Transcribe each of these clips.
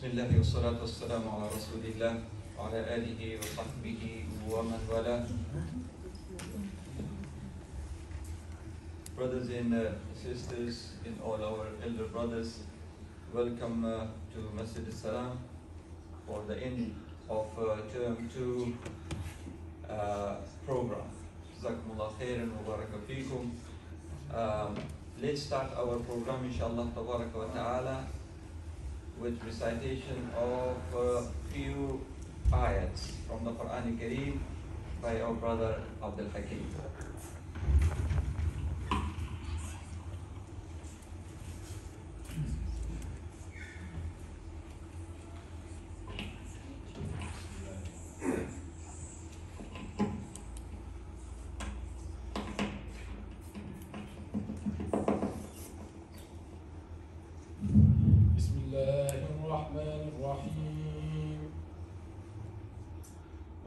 بسم الله والصلاة والسلام على رسول الله وعلى آله وصحبه ومن والاه. Brothers and sisters and all our elder brothers, welcome to Madrasa As-Salam for the end of term 2 program. Jazakumullah khairan wa baraka feekum. Let's start our program inshallah tabaraka wa ta'ala with recitation of few ayats from the Quran Kareem by our brother Abdul Hakim.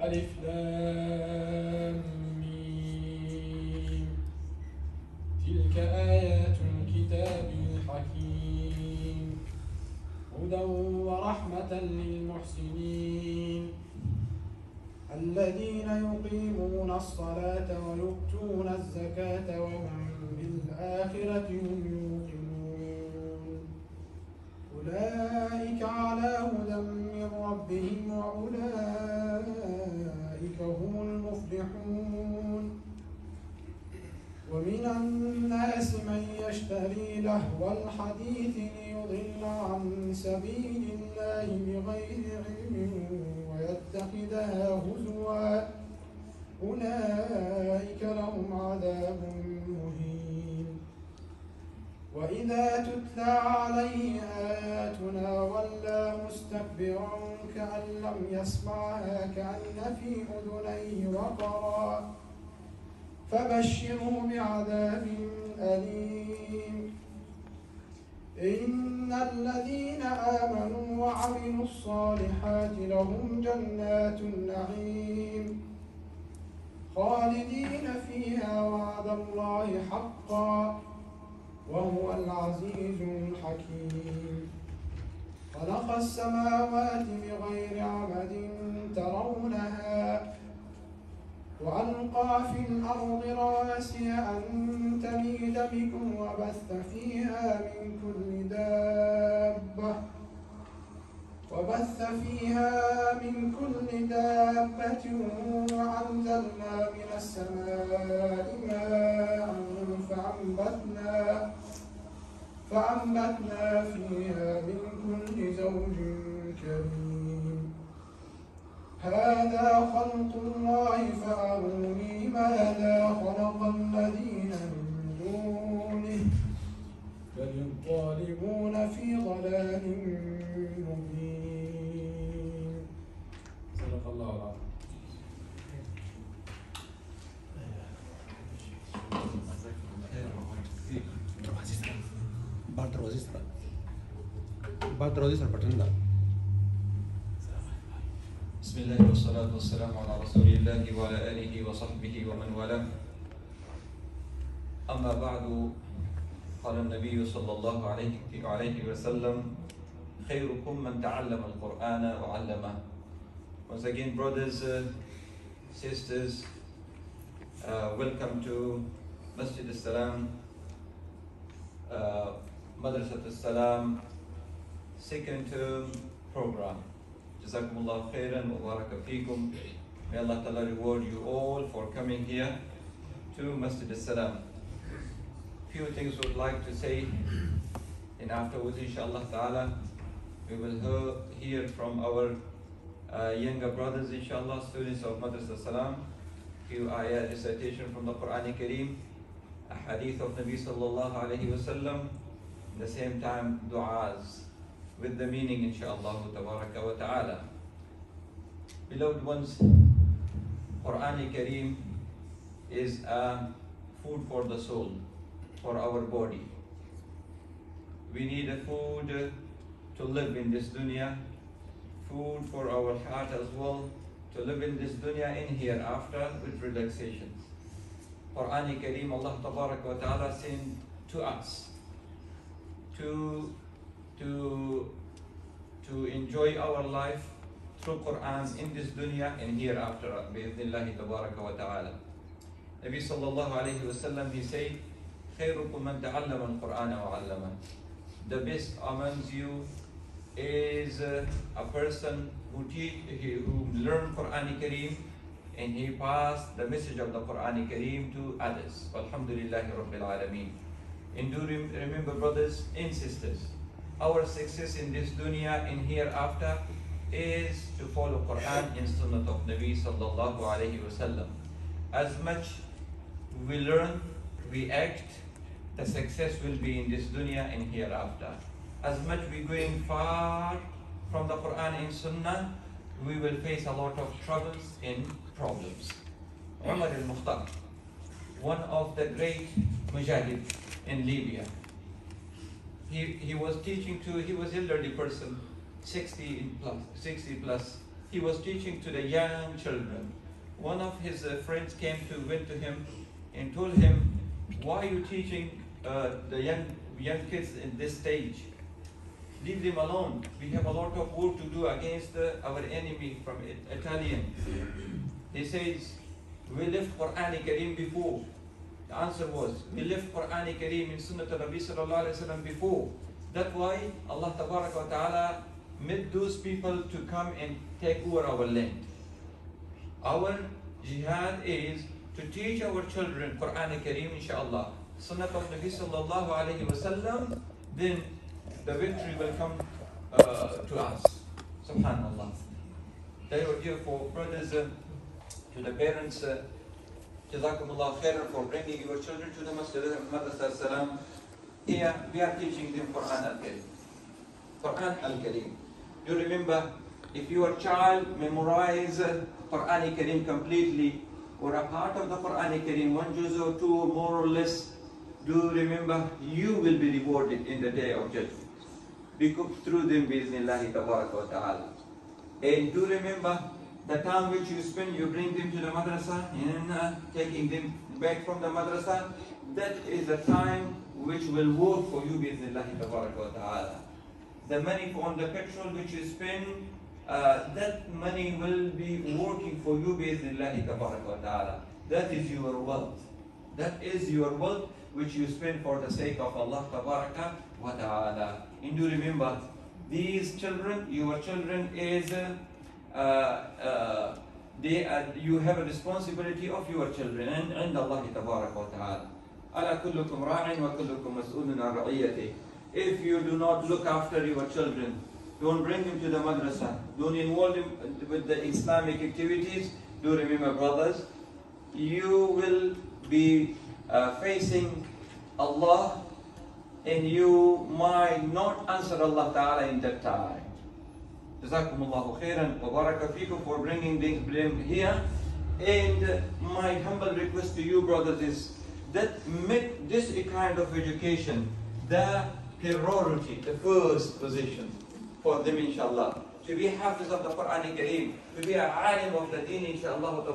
ألف لام ميم تلك آيات الكتاب الحكيم هدى ورحمة للمحسنين الذين يقيمون الصلاة ويؤتون الزكاة وهم بالآخرة هم يوقنون أولئك على هدى من ربهم وأولئك هم المفلحون ومن الناس من يشتري لهو الحديث ليضل عن سبيل الله بغير علم ويتخذها هزوا أولئك لهم عذاب مهين وإذا تتلى عليه آياتنا ولى مستكبرا كأن لم يسمعها كأن في أذنيه وقرا فبشره بعذاب أليم إن الذين آمنوا وعملوا الصالحات لهم جنات النعيم خالدين فيها وعد الله حقا وهو العزيز الحكيم خلق السماوات بغير عمد ترونها وألقى في الأرض رواسي أن تميد بكم وبث فيها من كل دابة وأنزلنا من السماء ماء فأنبتنا فيها من كل زوج كريم هذا خلق الله فأروني ماذا خلق الذين من دونه بل الظالمون في ضلال مبين صدق الله العظيم. بسم الله والصلاة والسلام على رسول الله وعلى آله وصحبه ومن والاه. أما بعد قال النبي صلى الله عليه وسلم خيركم من تعلم القرآن وعلمه. Once again, brothers, sisters, welcome to Masjid As-Salam, Madrasa As-Salam second term program. Jazakumullah khairan wa baraka feekum. May Allah Ta'ala reward you all for coming here to Masjid As-Salam. Few things we would like to say, and afterwards inshallah Ta'ala we will hear from our younger brothers inshallah, students of Madrasa As-Salam, few ayat recitation from the Quran Kareem, a hadith of Nabi sallallahu alayhi wa sallam, at the same time du'as with the meaning inshallah tabaraka wa ta'ala. Beloved ones, Quran Kareem is a food for the soul, for our body. We need a food to live in this dunya, food for our heart as well, to live in this dunya and hereafter with relaxations. Quran Kareem, Allah tabaraka wa ta'ala sent to us to to enjoy our life through Quran in this dunya and hereafter, bi'idhnillahi tabaraka wa ta'ala. Nabi sallallahu alayhi wa sallam, he said, خيركم من تعلم القرآن وعلمه. The best amongst you is a person who learned Quran Kareem and he passed the message of the Quran Kareem to others. Alhamdulillahi Rabbil Alameen. And do remember, brothers and sisters, our success in this dunya and hereafter is to follow Quran and Sunnah of Nabi sallallahu alayhi wasallam. As much we learn, we act, the success will be in this dunya and hereafter. As much we going far from the Quran and Sunnah, we will face a lot of troubles and problems. Umar al-Mukhtar, one of the great mujahid in Libya, he was teaching to, he was elderly person, 60 plus. He was teaching to the young children. One of his friends went to him and told him, why are you teaching the young kids in this stage? Leave them alone. We have a lot of work to do against our enemy from Italian. He says, we left Quran Kareem before. The answer was, we left Quran Kareem in Sunnah Nabi sallallahu alayhi wa sallam before. That's why Allah tabaraka wa ta'ala made those people to come and take over our land. Our jihad is to teach our children Quran Kareem, inshallah, Sunnah of Nabi sallallahu alayhi wa sallam, then the victory will come to us. Subhanallah. Therefore, brothers, to the parents, Jazakumullah khairan for bringing your children to the Madrasa As-Salam. Here we are teaching them Quran Al-Kareem. Quran Al-Kareem. You remember, if your child memorize Quran Kareem completely, or a part of the Quran Kareem, one juz or two or more or less, do remember, you will be rewarded in the day of judgment. Because through them, bi'iznillahi tabaraka wa ta'ala. And do remember, the time which you spend, you bring them to the madrasa, and taking them back from the madrasa, that is the time which will work for you, bi'iznillahi tabaraka wa ta'ala. The money on the petrol which you spend, that money will be working for you, bi'iznillahi tabaraka wa ta'ala. That is your wealth. That is your wealth which you spend for the sake of Allah tabaraka wa ta'ala. And do remember, these children, your children is, you have a responsibility of your children and Allah tabaraka wa ta'ala. Ala kullukum ra'in wa kullukum mas'ulun an ra'iyati. If you do not look after your children, don't bring them to the madrasa, don't involve them with the Islamic activities, do remember, brothers, you will be facing Allah and you might not answer Allah Ta'ala in that time. Jazakumullahu khairan wa baraka fikum for bringing this blame here. And my humble request to you, brothers, is that make this a kind of education the priority, the first position for them, inshallah. To be hafiz of the Quran Kareem, to be a alim of the deen, inshallah,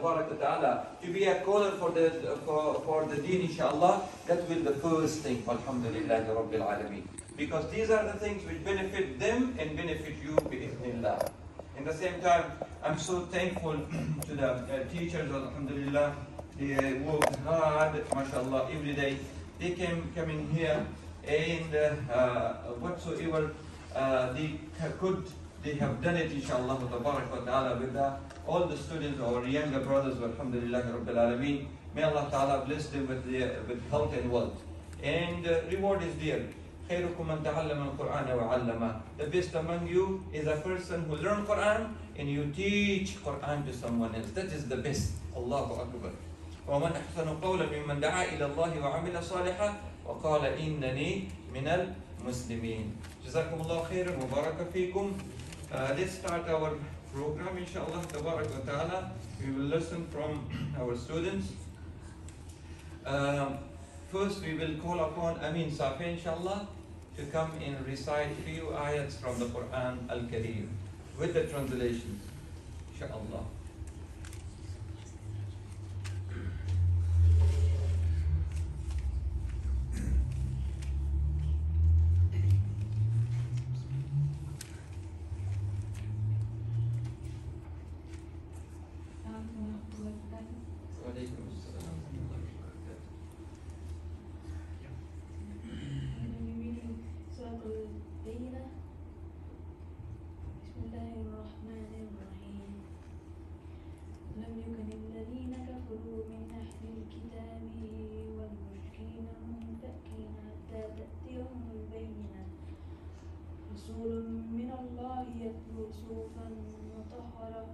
ta'ala, to be a caller for the deen, inshallah, that will be the first thing, alhamdulillah, Rabbil Alameen. Because these are the things which benefit them and benefit you, bi'ithnillah. In the same time, I'm so thankful to the teachers, alhamdulillah. They work hard, mashallah, every day. They coming here and whatsoever they could, they have done it, inshallah, ta'ala, with all the students, our younger brothers, alhamdulillah, Rabbil Alameen. May Allah Ta'ala bless them with health and wealth. And reward is there. خيركم من تعلم القرآن وعلمه. The best among you is a person who learn Quran and you teach Quran to someone else. That is the best. Allahu Akbar. ومن أحسن قولا ممن دعا إلى الله وعمل صالحا وقال إنني من المسلمين. جزاكم الله خيرا وبارك فيكم. Let's start our program, inshallah, tabarak wa ta'ala. We will listen from our students. First, we will call upon Amin Safi, inshallah, to come and recite few ayats from the Quran Al-Kareem with the translation, inshallah. عليكم ورحمة الله وبركاته. وعليكم السلام ورحمة الله وبركاته. I'm going to be reading Surah Al-Bayyinah. Bismillahirrahmanirrahim. لم يكن الذين كفروا من أهل الكتاب والمشركين منفكين حتى تأتيهم البينة رسول من الله يتلو صحفا مطهرة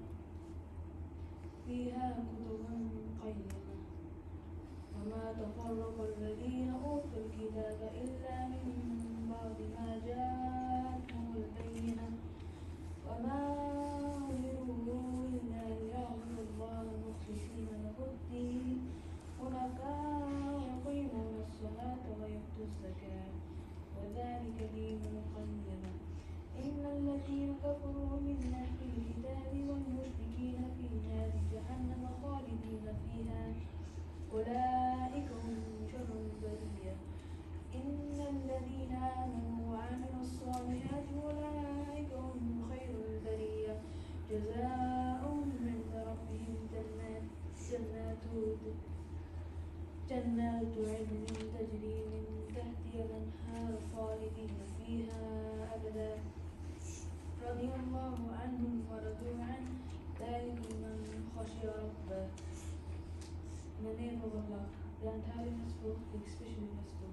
فيها كتب قيمة وما تفرق الذين أوتوا الكتاب إلا من بعد ما جاءتهم البينة وما أمروا إلا ليعبدوا الله مخلصين له الدين حنفاء ويقيمون الصلاة ويؤتوا الزكاة وذلك دين القيمة إن الذين كفروا من أهل الكتاب والمشركين في نار جهنم خالدين فيها أولئك هم شر البرية إن الذين آمنوا وعملوا الصالحات أولئك هم خير البرية جزاؤهم عند ربهم جنات عدن تجري من تحتها الأنهار خالدين فيها أبدا رضي الله عنهم ورضوا عنه ذلك من خشي ربه. In the name of Allah, the entirely merciful, the especially merciful.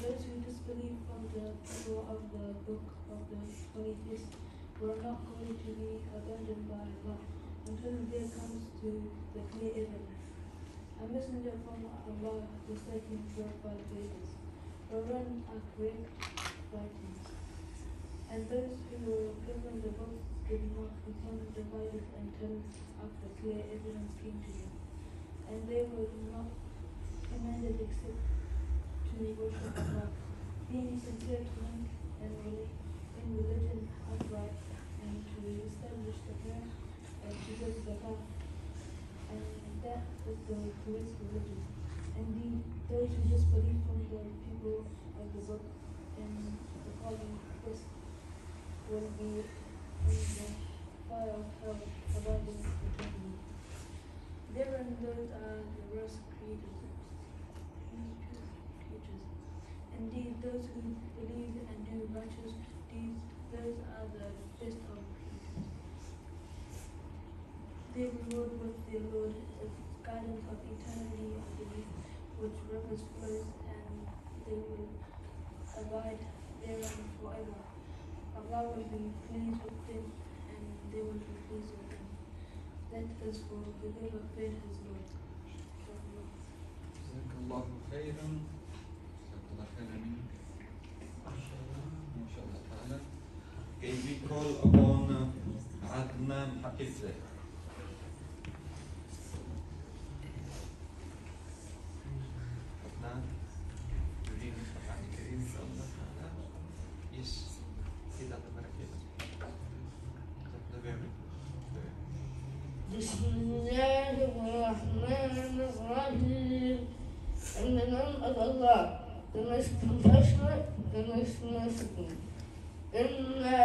Those who disbelieve from the people of the book of the polytheists were not going to be abandoned by Allah until there comes to the clear evidence. A messenger from Allah is taken purified babies, or run accurate writings. And those who were given the book did not become divided until after clear evidence came to them. And they were not commanded except to worship Allah, being sincere to Him and in religion upright, and to establish the prayer and to give zakah, and that is the correct religion. Indeed, those who disbelieve from the people of the book and the following first will be in the fire of hell, abiding eternally. Therein those are the worst creatures. Indeed, those who believe and do righteous deeds, those are the best of creatures. They reward with their Lord is guidance of eternity underneath which rivers flows, and they will abide therein forever. Allah will be pleased with them, and they will be pleased with them. That is for whoever feared his Lord. جزاك الله خيرا. جزاك الله خيرا منك. ما شاء الله تعالى. Okay, we call upon Adnan Hafizah. Adnan, you read the Quran Kareem, inshallah ta'ala. Yes, read out the barakah. The very. بسم الله الرحمن الرحيم. In the name of Allah, the most compassionate, the most merciful. إنا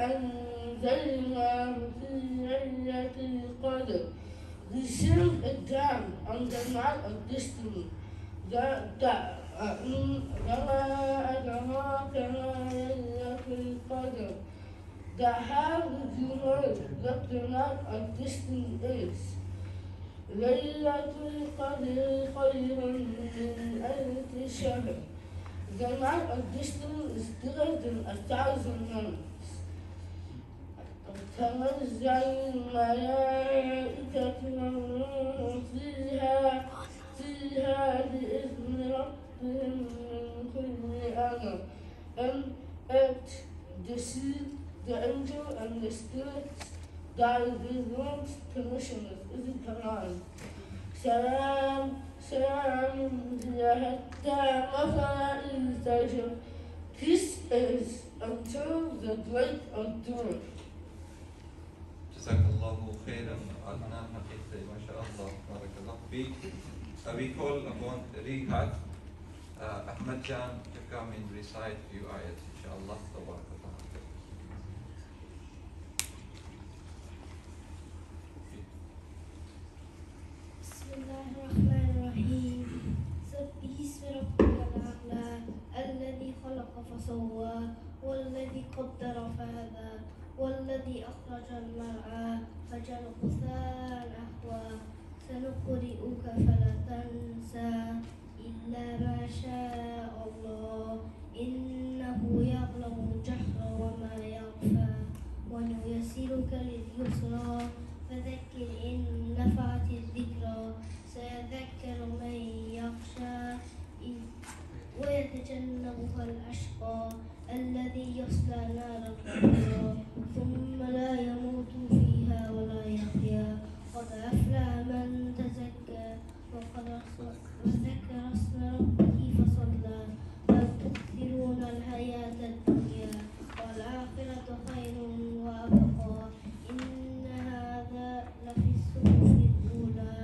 أنزلناه في ليلة القدر. We sent it down on the night of destiny. وما أدراك ما ليلة القدر. How did you know that the night of destiny is? ليلة القدر خير من ألف شهر. The night of destiny is greater than 1,000 months. تنزل الملائكة والروح فيها بإذن ربهم من كل أمر. And at the sea, the angel and the spirits that the Lord's commissioners is the command. سلام هي حتى مطلع الفجر. Peace is until the break of dawn. جزاك الله خيرا. عدنان حقيقي ما شاء الله بارك الله فيك. We call upon Rihat Ahmad Jan to come and recite few ayats, inshallah. Tabarak Allah. فسوى والذي قدر فهدى والذي أخرج المرعى فجعل غثاء أحوى سنقرئك فلا تنسى إلا ما شاء الله إنه يعلم الجهر وما يخفى ونيسرك لليسرى فذكر إن نفعت الذكرى سيذكر من يخشى ويتجنبها الأشقى الذي يصلى نار الكبرى ثم لا يموت فيها ولا يحيا قد أفلح من تزكى وذكر اسم ربه فصلى بل تؤثرون الحياة الدنيا والآخرة خير وأبقى إن هذا لفي الصحف الأولى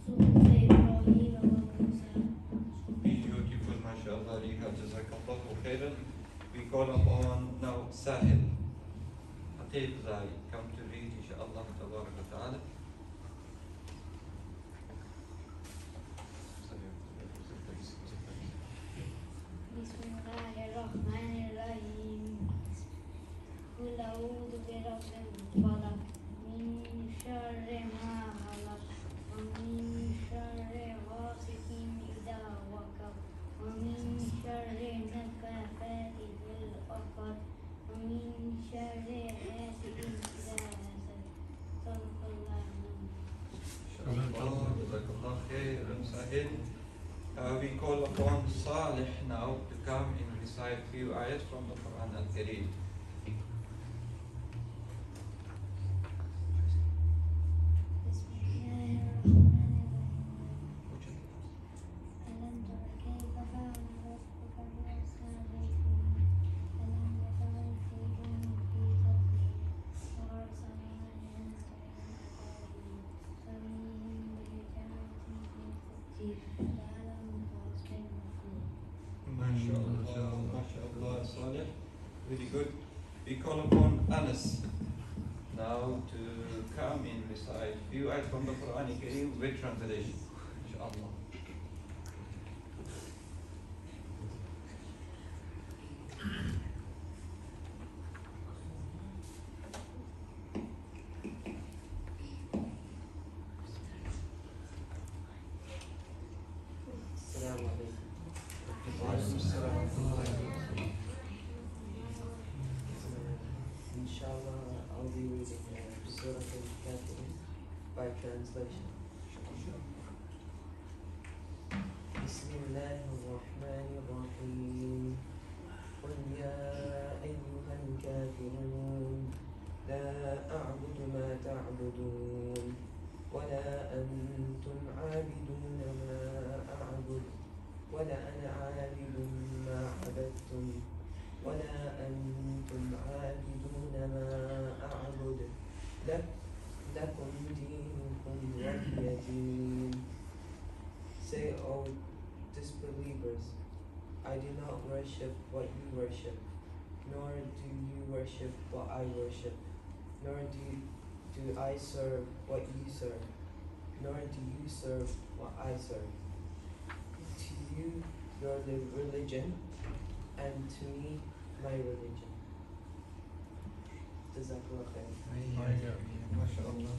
صحف إبراهيم وموسى. Beautiful, mashallah, Riha, jazakallahu khairan. We call upon now Sahil, Atif Zai, come to read, inshallah, tabarak wa ta'ala. بسم الله الرحمن الرحيم قل أعوذ برب الفلق من شر ما خلق ومن شر غاسق إذا وقب ومن شر النفاثات في العقد ومن شر حاسد إذا حسد صدق الله Inshallah, jazakallah khairan, Sahil. We call upon Salih now to come and recite few ayats from the Quran al-Kareem. بسم الله الرحمن الرحيم ألم تر كيف فعل ربك بأصحاب الفيل ألم يجعل كيدهم في تضليل وأرسل عليهم طيرا أبابيل ترميهم بحجارة من سجيل فجعلهم كعصف مأكول. MashaAllah, Salih. Very good. We call upon Anas now to come and recite few ayats from the Quran al-Kareem with translation. Inshallah. السلام عليكم. Inshallah, I'll be reading Surah Al-Kafirun by translation. Bismillahirrahmanirrahim. قل يا أيها الكافرون لا أعبد ما تعبدون ولا أنتم عابدون ما أعبد ولا أنا عابد ما عبدتم ولا أنتم عابدون ما أعبد لكم دينكم ولي دين. Say, O disbelievers, I do not worship what you worship, nor do you worship what I worship, nor do I serve what you serve, nor do you serve what I serve. To you, your religion, and to me, my religion. Jazakallah khair. MashaAllah.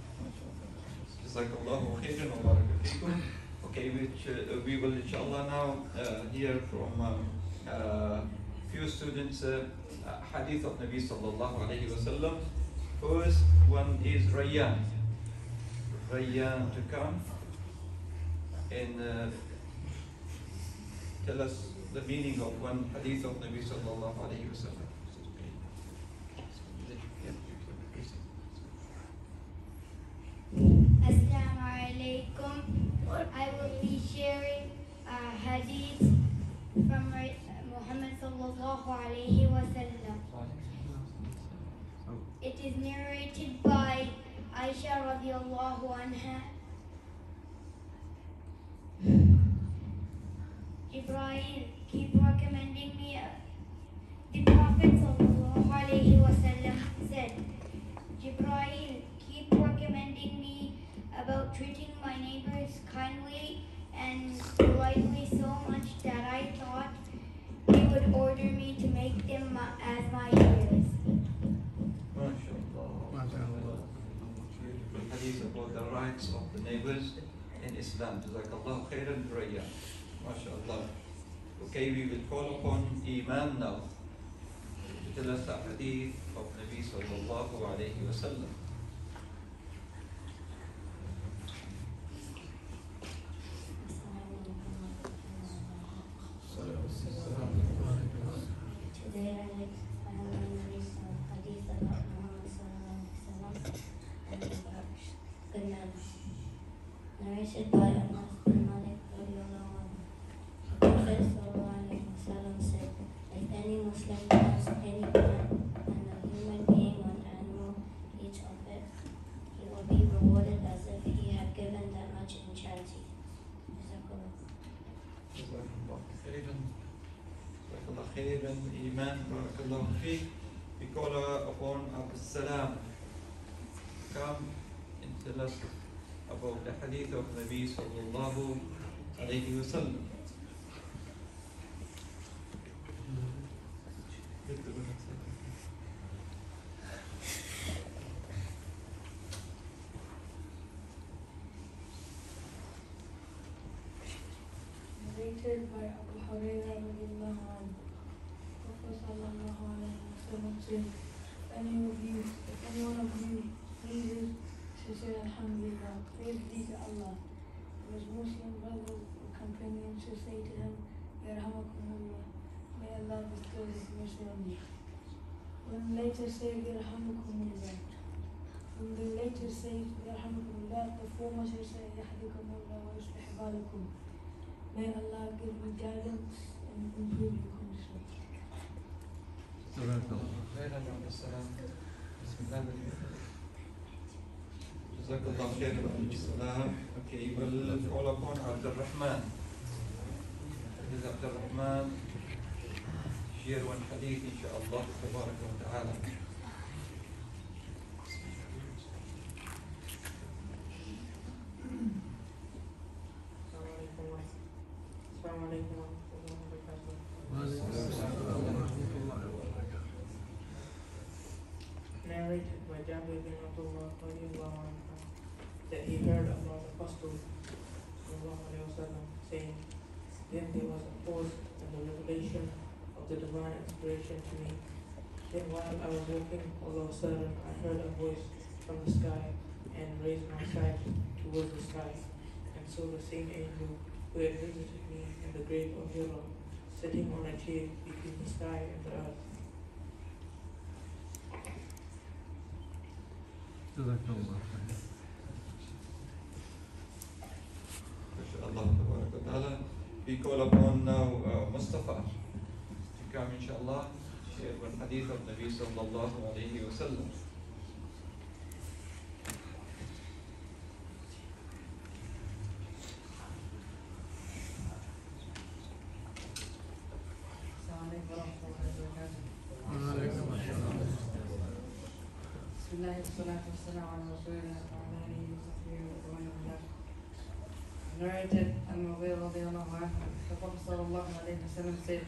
Jazakallahu khairan wa baraka feekum. Okay, we will inshallah now hear from few students hadith of Nabi sallallahu alayhi wa sallam. First one is Rayyan. Rayyan to come and tell us the meaning of one hadith of Nabi sallallahu alayhi wa sallam. Assalamu alaikum. I will be sharing a hadith from Muhammad sallallahu alayhi wa sallam. It is narrated by Aisha radiallahu anha. Jibreel, keep recommending me. The Prophet sallallahu alayhi wa sallam said, Jibreel, keep recommending me about treating my neighbors kindly and politely so much that I thought he would order me to make about the rights of the neighbors in Islam. Jazakallah khairan, Raya. MashaAllah. Okay, we will call upon Iman now to tell us the hadith of Nabi sallallahu alayhi wa sallam. Today I have memories of Hadith about Muhammad Sallallahu Alaihi Wasallam and about good manners. Narrated by Anas bin Malik radiallahu anhu. The Prophet Sallallahu Alaihi Wasallam said, if any Muslim has any plant and a human being or an animal each of it, he will be rewarded as if he had given that much in charity. Jazakallah. Jazakallah khairan, Iman, barakallahu feek. We call upon As-Salam. Come and tell us about the hadith of Nabi sallallahu alayhi wa sallam. Narrated by Abu Hurairah radiallahu anhu. Prophet sallallahu alayhi wa sallam said, if any one of you pleases to say Alhamdulillah, praise be to Allah. And his Muslim brother or companion should say to him, Yarhamakumullah, may Allah bestow his mercy on you. When later say Yarhamakumullah, when they later say Yarhamakumullah, the former should say Yahdikumullah wa yuslih balakum. May Allah give you guidance and improve your condition. Jazakallah khairan. Okay, we'll call upon Abdul Rahman. This is Abdul Rahman. Share one hadith, inshaAllah, tabaraka wa ta'ala. Narrated by Jabir bin Abdullah that he heard about the Apostle saying, then there was a pause in the revelation of the divine inspiration to me. Then while I was walking, all of a sudden I heard a voice from the sky and raised my sight towards the sky and saw the same angel who had visited me in the grave of Hira, sitting on a chair between the sky and the earth. MashaAllah, tabaraka wa ta'ala. We call upon now Mustafa to come, inshaAllah, share one hadith of Nabi sallallahu alayhi wa sallam. Narrated and the Prophet sallallahu alaihi wasallam said,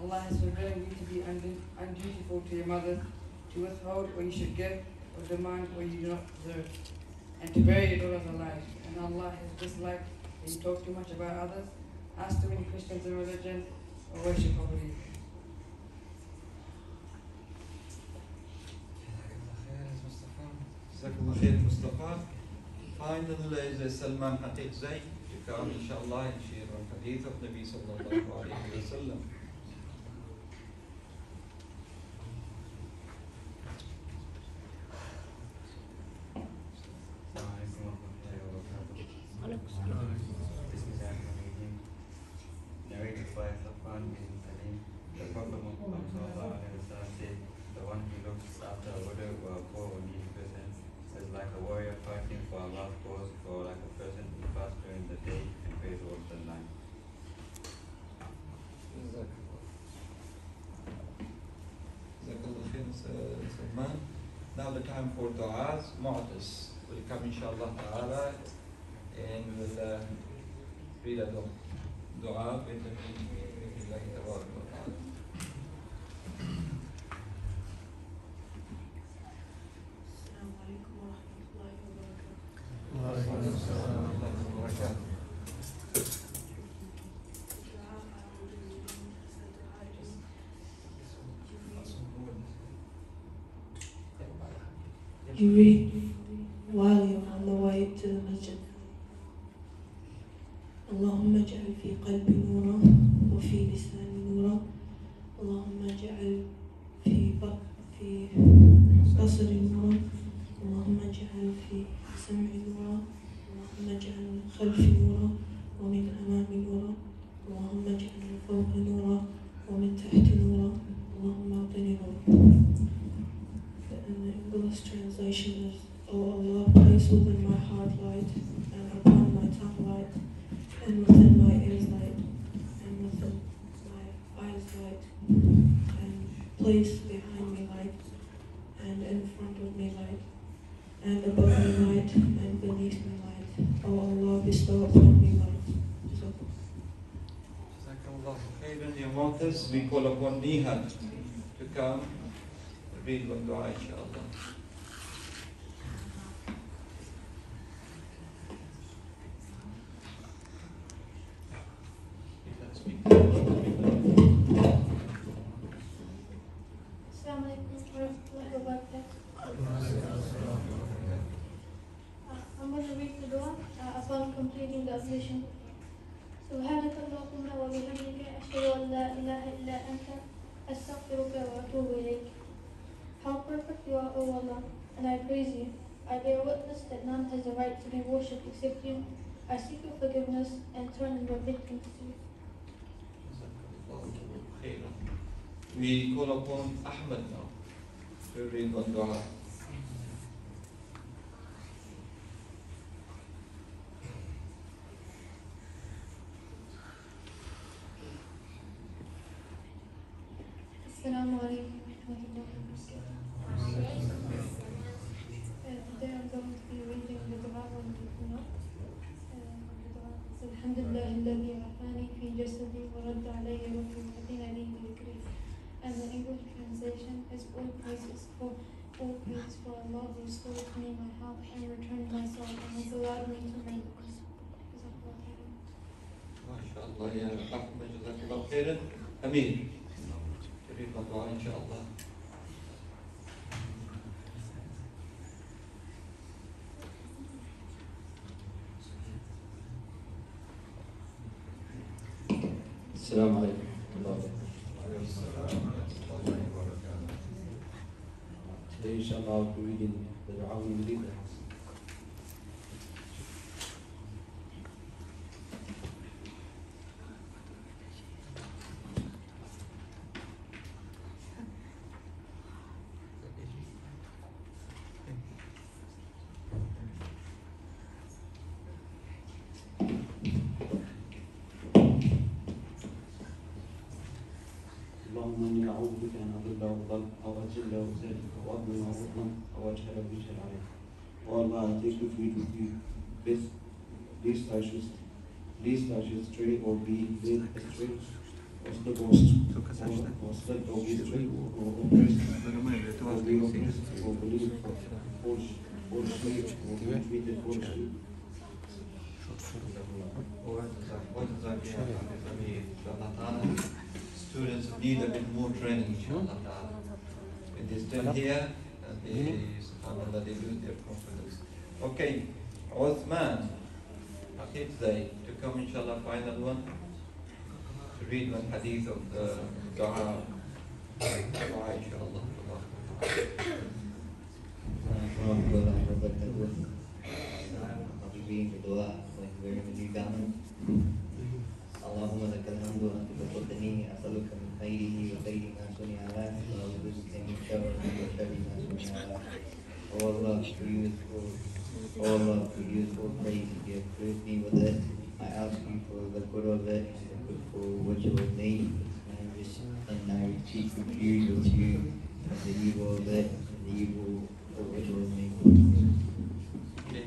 Allah has forbidden you to be undutiful to your mother, to withhold what you should give, or demand what you do not deserve, and to bury your daughters alive. And Allah has disliked that you talk too much about others, ask too many questions in religion, or worship over you. Jazakallah khair, Mustafa. Finally, Salman Haqiq Zayd to come, inshaAllah, and share one hadith of Nabi sallallahu alayhi wa sallam. Narrated by Safwan bin Salim, the Prophet Muhammad said, the one who looks after a widow or a poor or needy person is like a warrior fighting for Allah's cause, or like a person who fasts during the day and prays all the night. Jazakallah khair, Salman. Now the time for du'as. Mu'tas will come, inshaAllah ta'ala, and will read a dua with the Bismillah tabarak wa ta'ala. Assalamu alaikum wa rahmatullahi wa barakatuh. You read while you're on the way to the masjid. اللهم اجعل في قلبي نورا وفي لساني نورا اللهم اجعل في بصري نورا اللهم اجعل في سمعي نورا اللهم اجعل من خلفي نورا ومن أمامي نورا اللهم اجعل من فوقي نورا ومن تحتي نورا اللهم اعطني نورا. And the English translation is, O Allah, place within my heart light, and upon my tongue light, and within my ears light, and within my eyes light, and place behind me light, and in front of me light, and above me light, and beneath me light. O Allah, bestow upon me light. Jazakallah khairan, ya Mu'taz. We call upon Nihat to come read one dua, inshallah. Assalamu alaikum warahmatullahi wabarakatuh. I'm going to read the dua upon completing the ablution. سبحانك اللهم وبحمدك أشهد أن لا إله إلا أنت أستغفرك وأتوب إليك. How perfect you are, O Allah, and I praise you. I bear witness that none has the right to be worshipped except you. I seek your forgiveness and turn your victims to you. We call upon Ahmed now to read one dua. Assalamu alaikum warahmatullahi wabarakatuh. Today I'm going to be reading the dua on the dua. Alhamdulillah alladhi afani fi jasadi wa radda alayya ruhi wa hadina li dhikri. And the English translation is all praises for Allah who restored to me my health and returned my soul and has allowed me to make peace. MashaAllah, ya Ahmed, jazakallah khairan. Amir, read one dua, inshallah. Assalamu alaikum. Today, inshallah, I'll be reading the dua we read. اللهم اني اعوذ بك ان اضل واضل او اجل وازل او اظلم واظلم او اجهل ويجهل عليك. O Allah, I take refuge with you. Least I should stray or be led astray, or slip or slip or be straight, or oppressed, or be oppressed, or believe foolishly, or be treated foolishly. Students need a bit more training, inshallah. When they stand here, subhanAllah, they lose their confidence. Okay, Uthman, Akid Zayd, to come, inshallah, final one, to read one hadith of the dua, inshallah. I'll be reading the dua like wearing the new garment. اللهم لك الحمد أنت خلقتني أسألك من خيره وخير ما صنع له وأعوذ بك من شره وشر ما صنع له. O Allah, for you is all praise. You have clothed me with it. I ask you for the good of it and the good for which it was made, and I seek refuge with you from the evil of it and the evil for which it was made. Okay,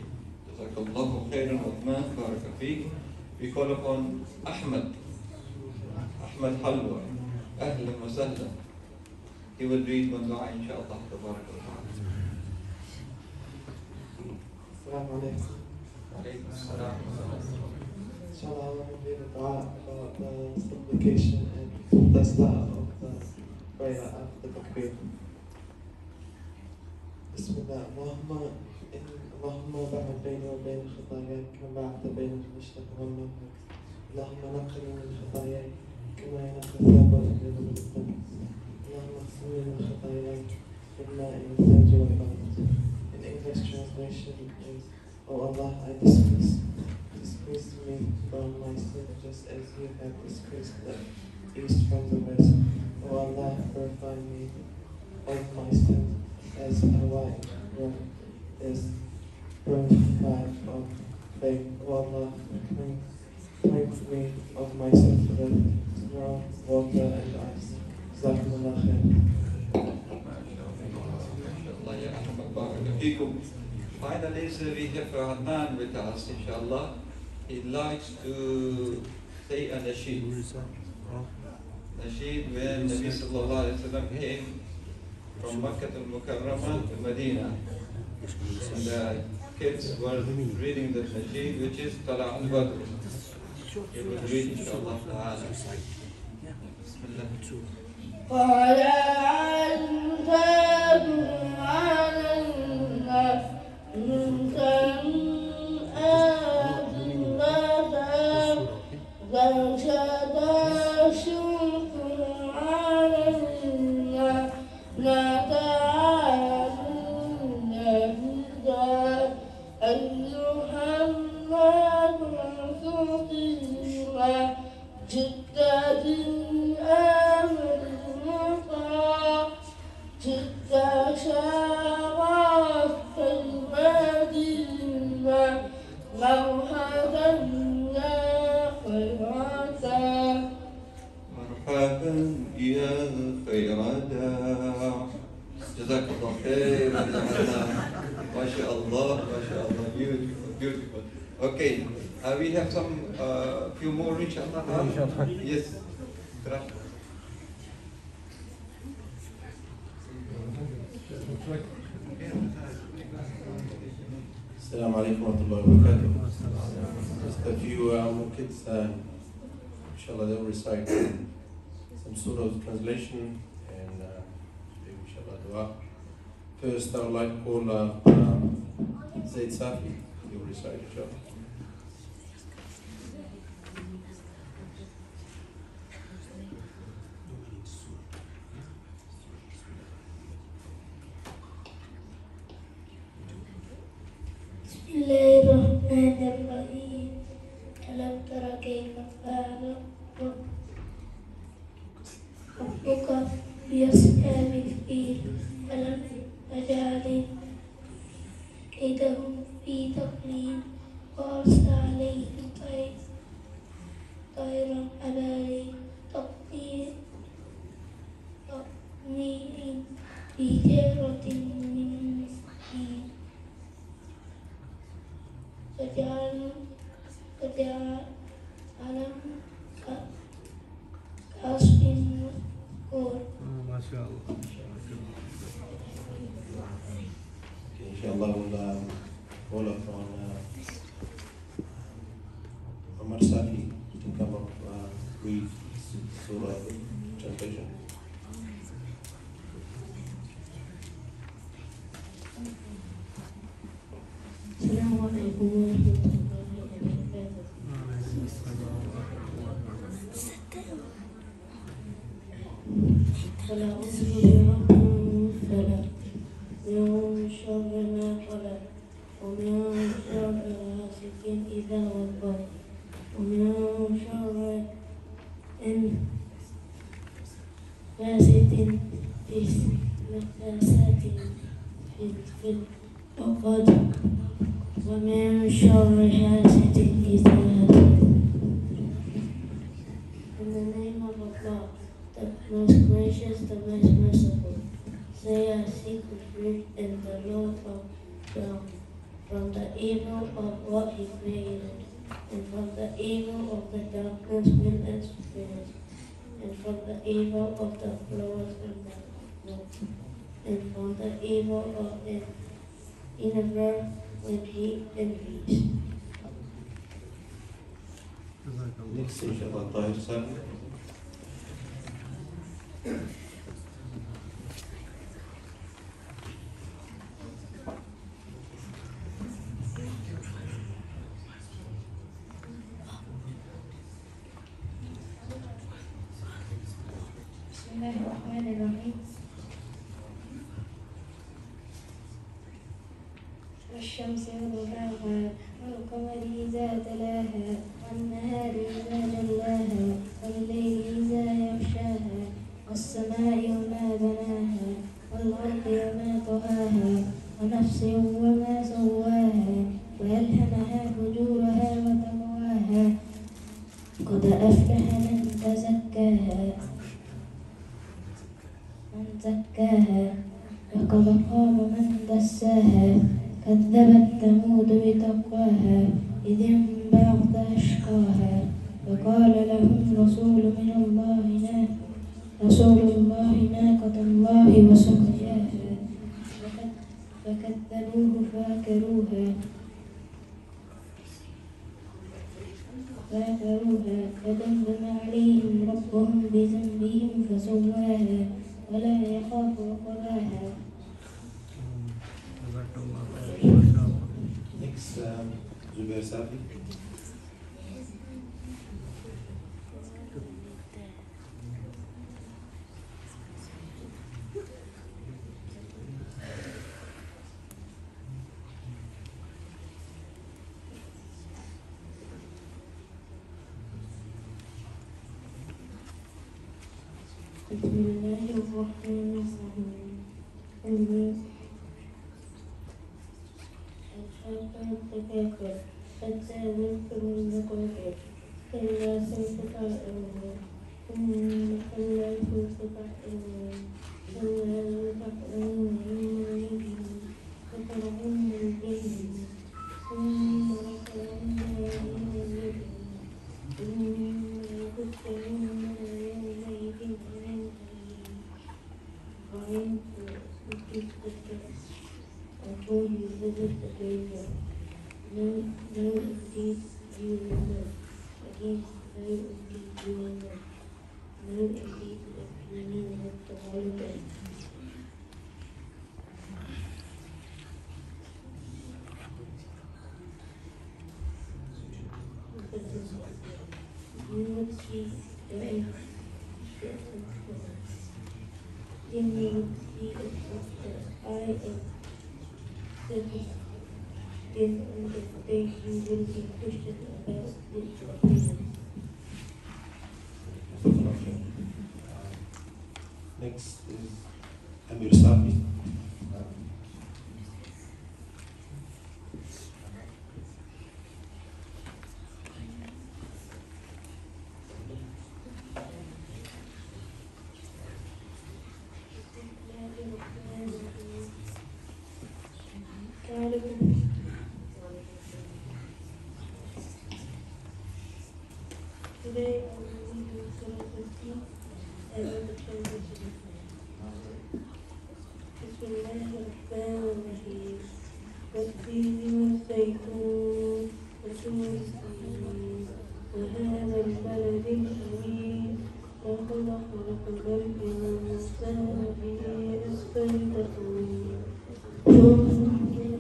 Jazakallahu khairan, Uthman, Baraka Feek. We call upon Ahmed Halwa, Ahlan wa Sahlan. He will read one dua, inshallah. Assalamu alaikum. Alaykum as-salam. Inshallah, I want to read a dua about the supplication and the start of the prayer after the takbir. Bismillah, Allahumma ba'ad bayni wa bayna khatayai kama ba'adta bayna al-mashriq wal maghrib. Allahumma naqqini min khatayai kama yanqqa ath-thawb al-abyad min ad-danas. Allahumma ighsilni min khatayai bil-ma'i wal-thalji wal-barad. In English translation is, O Allah, I disgrace me from my sin just as you have disgraced the east from the west. O Allah, purify me of my sin as a white robe is purified of faith. O Allah, cleanse me of my sins with snow, water, and ice. Jazakumullah khair. Finally, we have Adnan with us, inshallah. He likes to say a nasheed. Nasheed when Nabi sallallahu alayhi wa sallam came from Makkah al-Mukarramah to Medina. And the kids were reading the nasheed, which is Tala al-Badr. He will read, inshallah ta'ala. Bismillah. Beautiful. Okay, we have some few more, inshallah. Yes. Assalamu alaikum wa rahmatullahi wa barakatuh. Just a few more kids, inshallah, they'll recite some sort of translation and inshallah dua. First, I would like to call Zaid Safi. He'll recite, inshallah. Bismillahirrahmanirrahim. Alam tara kayfa fa'ala rabbuka bi ashabil fil alam yaj'al kaydahum fi taqlid wa arsala alayhim tayran ababil taqdir taqmi'in bi jaratin min sin Kerjaan alam kasbin kur. Masya Allah. Okay, inshallah we'll call upon Omar Safi to come up read Surah translation. Assalamu alaikum warahmatullahi wabarakatuh. قل أعوذ برب الفلق من شر ما خلق ومن شر غاسق إذا وقب ومن شر فاسد في العقد ومن شر حاسد إذا حسد. In the name of Allah, the most gracious, the most merciful. Say I seek refuge in the Lord of realm from the evil of what He created, and from the evil of the darkness wind and spirits, and from the evil of the flowers and the milk, and from the evil of an universe when He envies. Next, inshallah, Tahir Sabi. بسم الله الرحمن الرحيم. والشمس وضحاها والقمر إذا تلاها والنهار إذا جلاها والليل إذا يغشاها والسماء وما بناها والأرض وما طهاها ونفس وما سواها وألهمها فجورها وتقواها قد أفلح من زكاها وقد خاب من دساها كذبت ثمود بتقواها إذ انبعث أشقاها وقال لهم رسول الله ناقة الله وسقياها فكذبوه فعقروها فدمدم عليهم ربهم بذنبهم فسواها ولا يخاف عقباها. Next, Zubair Safi. بسم الله الرحمن الرحيم. التكاثر حتى ذكر المقاتل كلا سوف تعلمون ثم كلا سوف تعلمون كلا لو تعلمون علم اليقين لترون الجحيم ثم لترونها عين اليقين ثم لتسألن يومئذ عن النعيم أقول لذلك كيف no indeed you will know. Again, no indeed you will know. No indeed the meaning of the holiday. You would see the then you would see it of the eye and the then on the day you will be questioned about this occasion. Next is Amir Safi. Today I will read you Surah 15 and the translation. Bismillahirrahmanirrahim. والتين والزيتون وطور سينين وهذا البلد الأمين لقد خلقنا الإنسان في أسفل تقويم ثم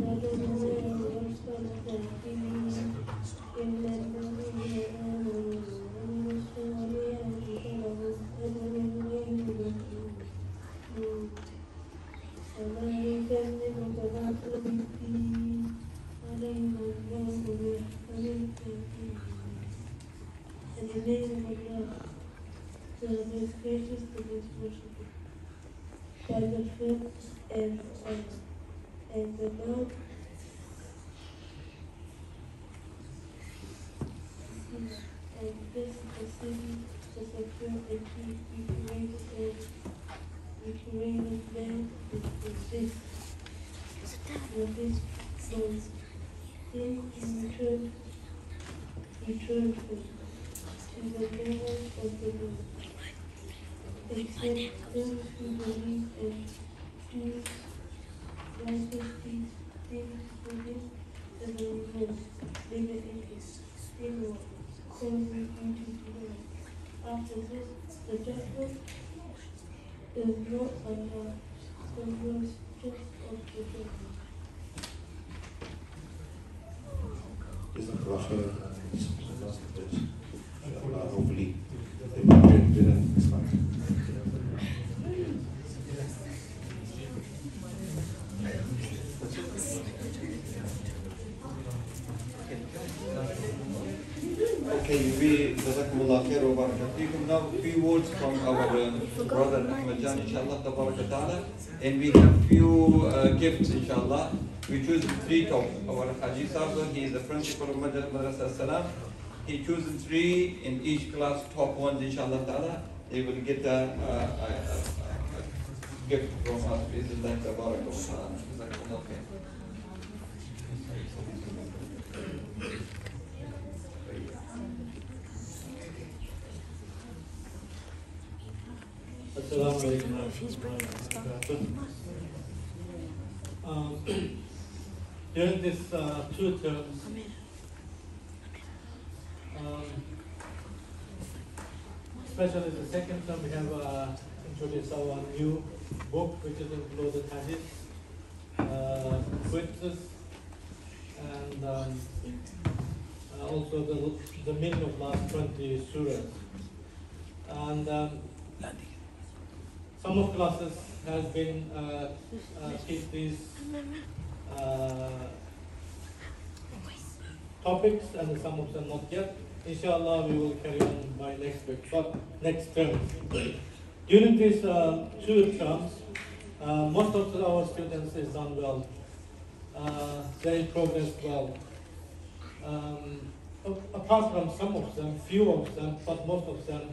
رددناه أسفل سافلين إلا الذين آمنوا وعملوا الصالحات فلهم أجر غير ممنون وما يكذبك بعد بالدين علينا الله بأحسن التأكيد. And the name of Allah, the most gracious, the most merciful, by the first and honor, and the mouth and this the city, the secure and keep you created and you created man with this. With this was then you returned to the level of the Lord. Except those who believe and do righteous deeds, things for him, the very most, living in his sin causing you to delay. After this, the judgment is not Allah, the most just of the judgment. Jazakallah khair. Inshallah, hopefully they will be better next time. Okay, we Jazakumullah khair wa barakat feekum. Now a few words from our brother Ahmed Jan, inshallah, tabaraka ta'ala. And we have few gifts, inshallah. We choose three top. Our Haji Sahib, he is the principal of Madrasa As-Salam. He chooses three in each class, top ones, inshallah ta'ala. They will get a gift from us. Bismillah, tabaraka wa ta'ala. Jazakumullah khair. Assalamu alaikum warahmatullahi wabarakatuh. During this 2 terms, especially the second term, we have introduced our new book, which is included Hadith, quizzes, and also the meaning of last 20 surahs. And some of classes has been keep these topics, and some of them not yet. Inshallah, we will carry on by next week, but next term. During these 2 terms, most of our students is done well. They progress well. Apart from some of them, few of them, but most of them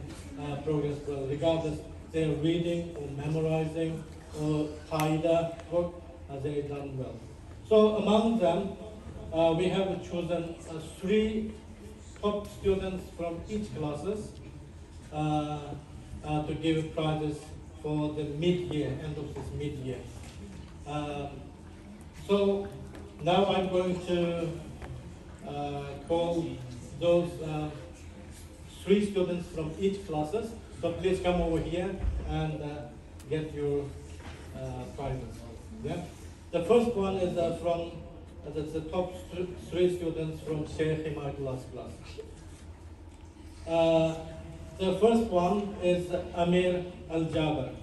progress well, regardless they're reading or memorizing or qaida work, they've done well. So among them, we have chosen 3 top students from each classes to give prizes for the mid-year, end of this mid-year. So now I'm going to call those 3 students from each classes. So please come over here and get your prizes. Yeah? The first one is from the top 3 students from Sheikh Himayatullah's class. The first one is Amir Al-Jaber.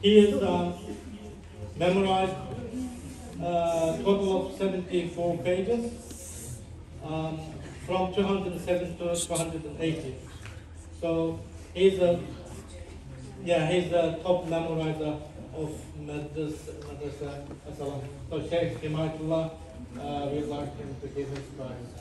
He is memorized total of 74 pages from 207 to 280. So he's a top memorizer of Madrasa As-Salam. So Sheikh Himayatullah, we'd like him to give his prize.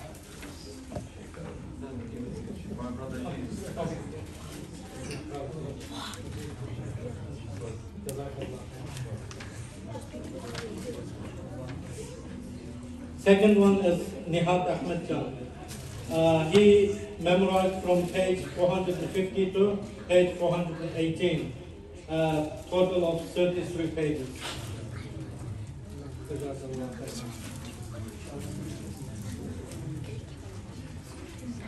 Second one is Nihat Ahmed Khan. He memorized from page 450 to page 418, total of 33 pages.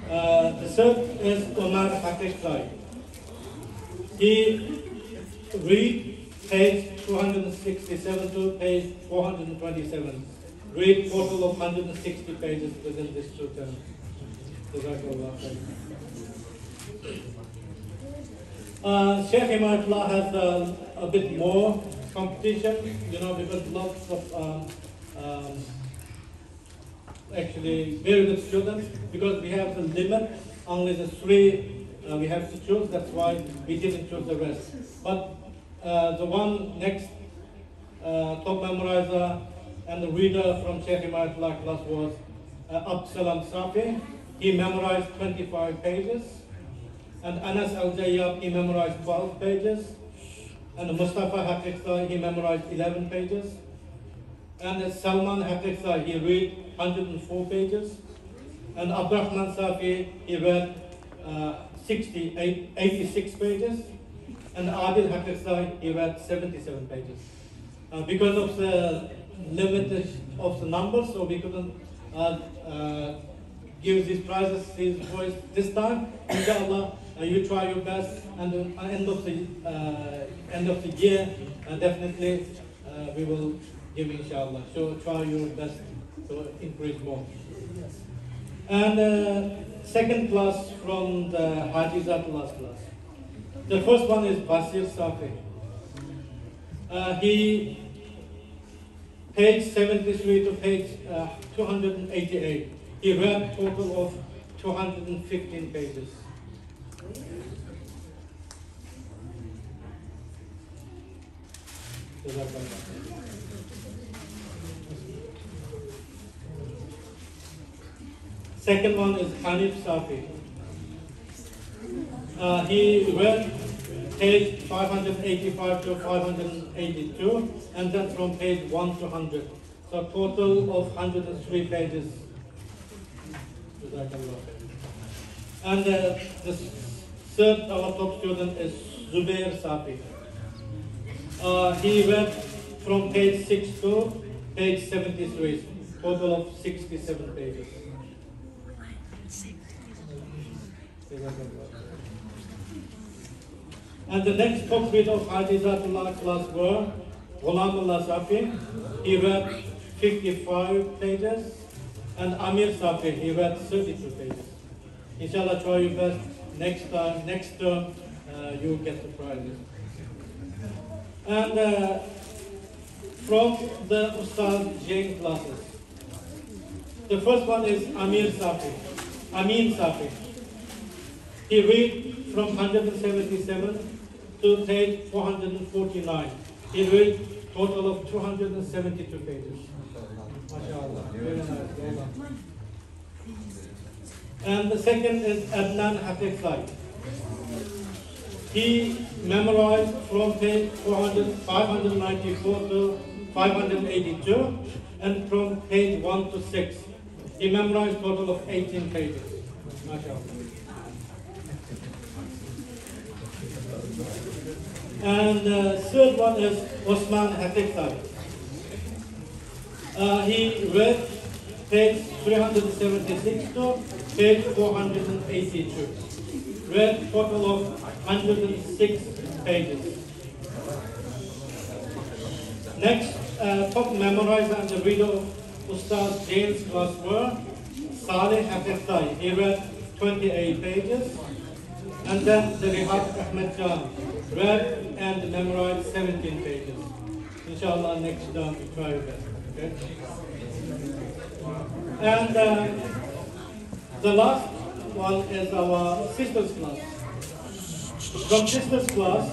The third is Omar Haqiqai. He read page 267 to page 427. Read total of 160 pages within this 2 terms. Sheikh Himayatullah has a bit more competition, because lots of actually very good students, because we have the limit, only the 3 we have to choose, that's why we didn't choose the rest. But the one next top memorizer and the reader from Sheikh Himayatullah class was Absalam Safi. He memorized 25 pages. And Anas Al-Jayyab, he memorized 12 pages. And Mustafa Haqiqai, he memorized 11 pages. And Salman Haqiqai, he read 104 pages. And Abdurrahman Safi, he read 86 pages. And Adil Haqiqai, he read 77 pages. Because of the limit of the numbers, so we couldn't give these prizes, these boys this time. Inshallah, you try your best, and at the end of the year, definitely we will give, inshallah. So try your best to increase more. And second class from the Hajizat last class. The first one is Basir Safi. He page 73 to page 288. He read a total of 215 pages. Second one is Hanif Safi. He read page 585 to 582, and then from page 1 to 100. So a total of 103 pages. And the third, our top student is Zubair Safi. He read from page 6 to page 73, total of 67 pages. And the next top reader of Hajizatullah class were Ghulamullah Safi. He read 55 pages. And Amir Safi, he read 32 pages. Inshallah, try your best. Next term, you will get the prizes. And from the Ustaz Jain classes, the first one is Amin Safi. He read from 177 to page 449. He read total of 272 pages. MashaAllah. Very nice. Well done. And the second is Adnan Hafiz. He memorized from page 594 to 582, and from page 1 to 6. He memorized total of 18 pages. MashaAllah. And the third one is Osman Hafiz. He read page 376 to page 482. Read total of 106 pages. Next, top memorizer and the reader of Ustaz James class were Saleh Hafiz. He read 28 pages. And then the Rihat Ahmed Khan read and memorized 17 pages. Inshallah, next term we try your best. Okay? And the last one is our sisters class. From sisters class,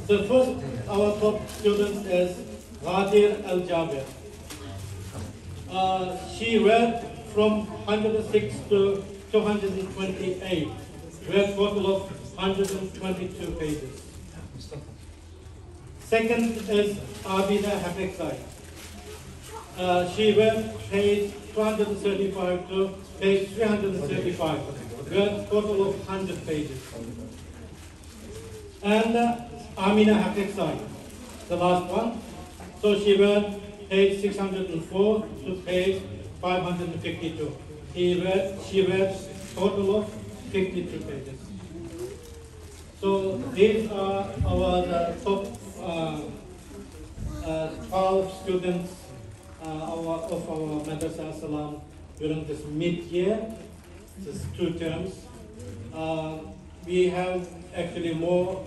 the first, our top student is Ghadir Al-Jabir. She read from 106 to 228, read total of 122 pages. Second is Abida Hafiz. She read page 235 to page 335, read total of 100 pages. And Amina Hafiz, the last one. So she read page 604 to page 552. She read total of 52 pages. So these are our top 12 students of our Madrasa As-Salam during this mid-year, this 2 terms. We have actually more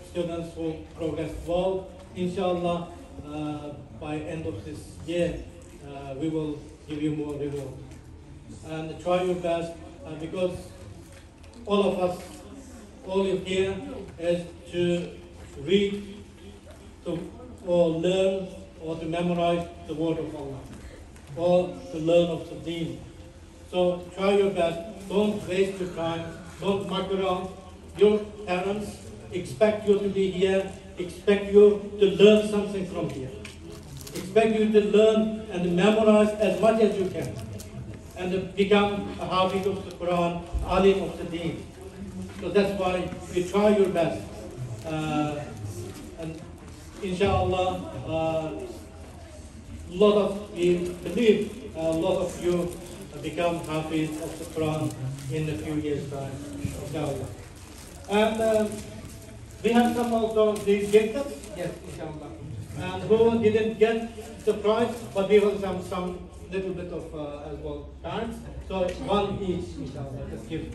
students who progressed well. Inshallah, by end of this year, we will give you more reward. And try your best, because all of us, all you here is to read, or learn, or to memorize the word of Allah, or to learn of the deen. So try your best. Don't waste your time. Don't muck around. Your parents expect you to be here, expect you to learn something from here. Expect you to learn and memorize as much as you can, and to become a Hafiz of the Quran, Alim of the deen. So that's why we try your best. And inshallah, we believe a lot of you become Hafiz of the Quran in a few years' time, inshallah. And we have some also these gifted, yes, inshallah. And who didn't get the prize, but we have some little bit of as well cards. So one each, inshallah, just give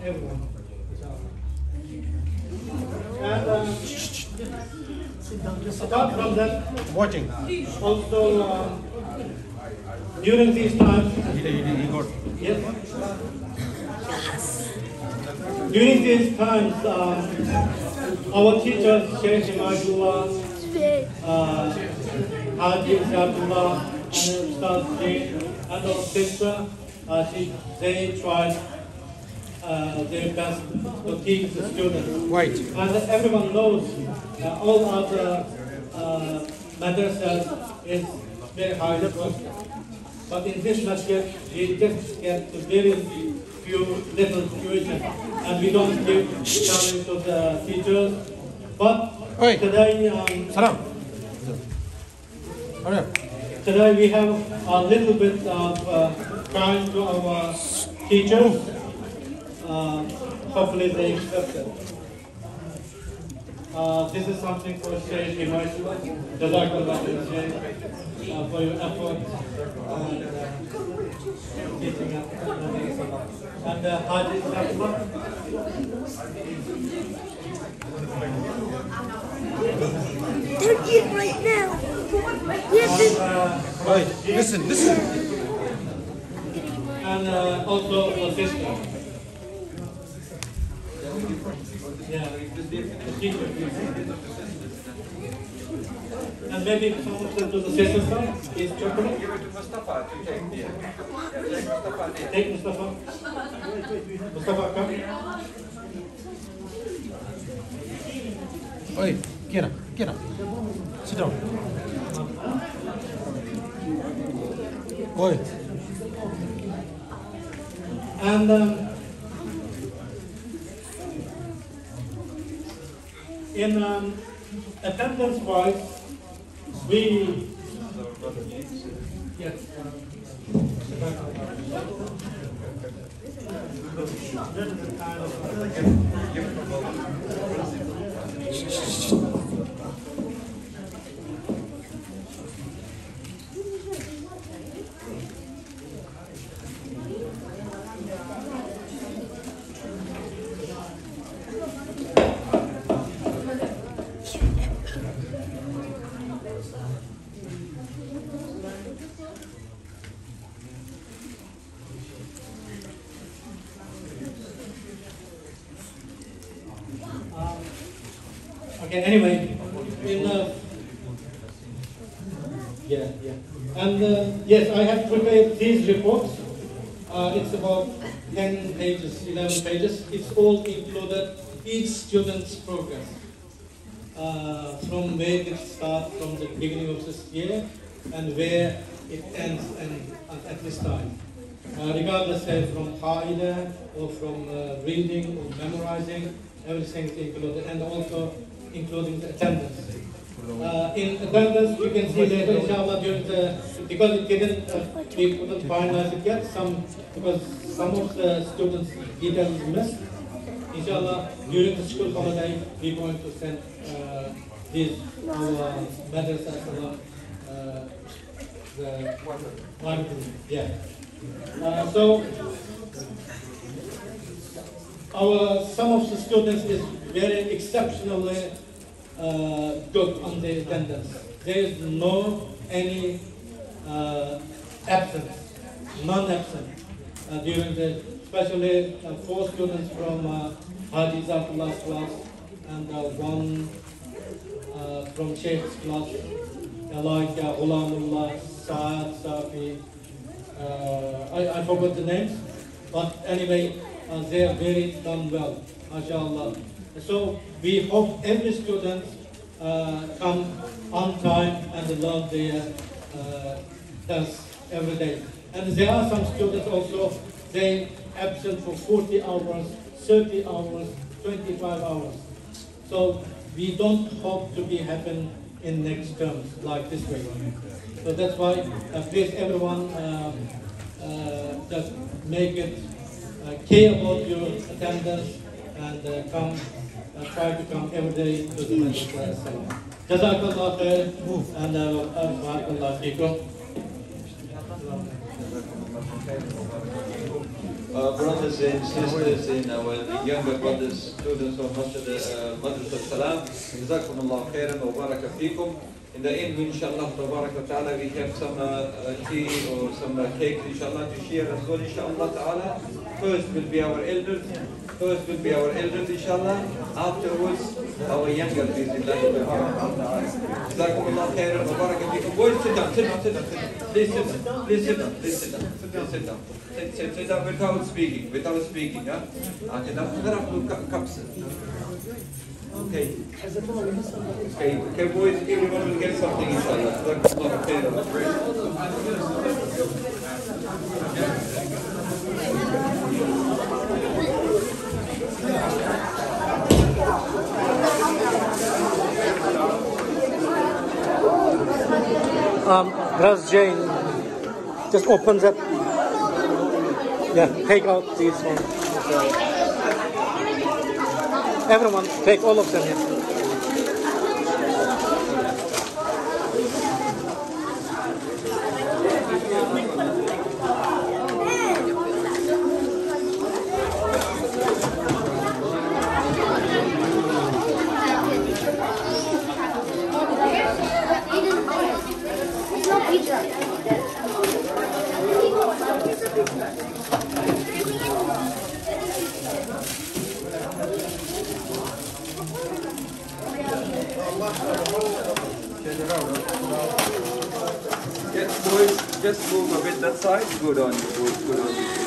everyone, inshallah. And apart from that, Watching. also during these times, yes. During these times, our teachers, Sheikh Imadullah, Haji Abdullah, and Ustaz Sheikh, and our sister, they tried their best to teach the students. Right. And everyone knows all other madrasas is very highly costly. But in this masjid, we just get a very few little tuition, and we don't give salary to the teachers. But today, Salam. today we have a little bit of time to our teachers. Hopefully they accept it. This is something for Sheikh Imadullah. Jazakallah Sheikh for your effort teaching us. And Haji Abdullah. Don't eat right now. Right, listen. And also a sister. Yeah, the teacher. And maybe some of them to the sister side is chocolate. Give it to Mustafa to take there. Take Mustafa there. Take Mustafa. Mustafa, come. Oi, get up. Sit down. Oi. And in attendance wise, we yes. Okay, anyway, and yes, I have prepared these reports. It's about 10 pages, 11 pages. It's all included, each student's progress. From where it starts from the beginning of this year and where it ends at this time. Regardless from Qaida or from reading or memorizing, everything is included, and also including the attendance. In attendance, you can see later, inshallah, during the, because it didn't, we couldn't finalize it yet, because some of the students' details missed. Inshallah, during the school holiday, we're going to send these, our Madrasa As-Salam, the one, yeah. So, some of the students is very exceptionally good on the attendance. There is no any absence, non-absent during the, especially 4 students from Haji Zakullah's class and one from Sheikh's class, like Ghulamullah, Saad, Safi. I forgot the names, but anyway, they are very done well, mashallah. So we hope every student come on time and learn their dance every day. And there are some students also, they absent for 40 hours, 30 hours, 25 hours. So we don't hope to be happen in next terms like this way. So that's why please everyone just make it care about your attendance and try to come every day to the Madrasa As-Salam. Jazakallah khair and barakallah feekum. Brothers and sisters and our younger brothers, students of Madrasa As-Salam, Jazakumullah khairan wa baraka feekum. In the end, inshallah, ta'ala, we have some tea or some cake, inshallah, to share as well, inshallah, ta'ala. First will be our elders, inshallah. Afterwards, our younger, bismillah. Jazakumullah khairan wa baraka feekum. Boys, sit down. Please sit down. Sit down without speaking, yeah? Okay, boys, everyone will get something, inshallah. Gras Jane just opens up. Yeah, take out these ones. Everyone, take all of them here. Yes, boys, just move a bit that side. Good on you, boys, good on you.